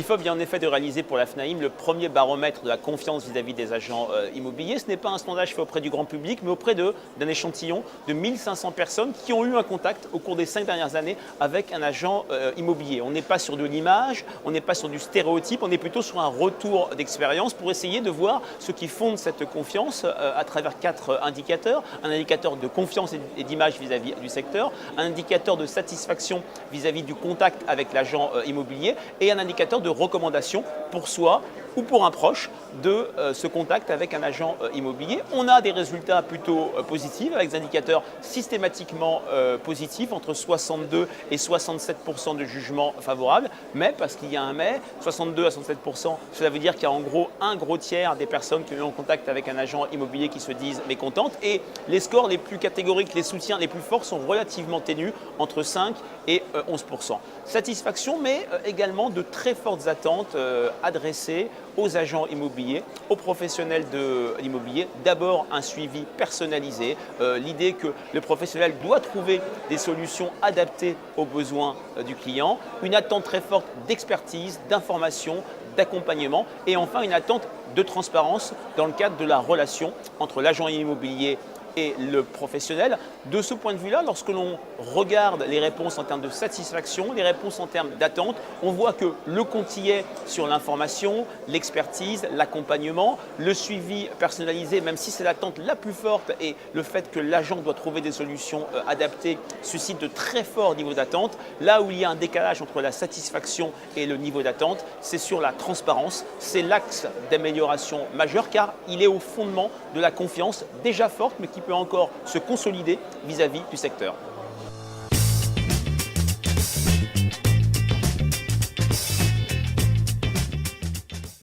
l'IFOP vient en effet de réaliser pour la FNAIM le premier baromètre de la confiance vis-à-vis des agents immobiliers. Ce n'est pas un sondage fait auprès du grand public, mais auprès d'un échantillon de 1500 personnes qui ont eu un contact au cours des 5 dernières années avec un agent immobilier. On n'est pas sur de l'image, on n'est pas sur du stéréotype, on est plutôt sur un retour d'expérience pour essayer de voir ce qui fonde cette confiance à travers 4 indicateurs. Un indicateur de confiance et d'image vis-à-vis du secteur, un indicateur de satisfaction vis-à-vis du contact avec l'agent immobilier et un indicateur de recommandation pour soi ou pour un proche de ce contact avec un agent immobilier. On a des résultats plutôt positifs avec des indicateurs systématiquement positifs, entre 62 et 67% de jugements favorables, mais parce qu'il y a un mais, 62 à 67%, cela veut dire qu'il y a en gros un gros tiers des personnes qui ont eu en contact avec un agent immobilier qui se disent mécontentes et les scores les plus catégoriques, les soutiens les plus forts sont relativement ténus, entre 5 et 11%. Satisfaction, mais également de très fortes attentes adressées aux agents immobiliers, aux professionnels de l'immobilier. D'abord, un suivi personnalisé, l'idée que le professionnel doit trouver des solutions adaptées aux besoins du client, une attente très forte d'expertise, d'information, d'accompagnement et enfin une attente de transparence dans le cadre de la relation entre l'agent immobilier et le professionnel. De ce point de vue-là, lorsque l'on regarde les réponses en termes de satisfaction, les réponses en termes d'attente, on voit que le compte y est sur l'information, l'expertise, l'accompagnement, le suivi personnalisé, même si c'est l'attente la plus forte et le fait que l'agent doit trouver des solutions adaptées suscite de très forts niveaux d'attente. Là où il y a un décalage entre la satisfaction et le niveau d'attente, c'est sur la transparence. C'est l'axe d'amélioration majeur car il est au fondement de la confiance déjà forte mais qui peut encore se consolider vis-à-vis du secteur.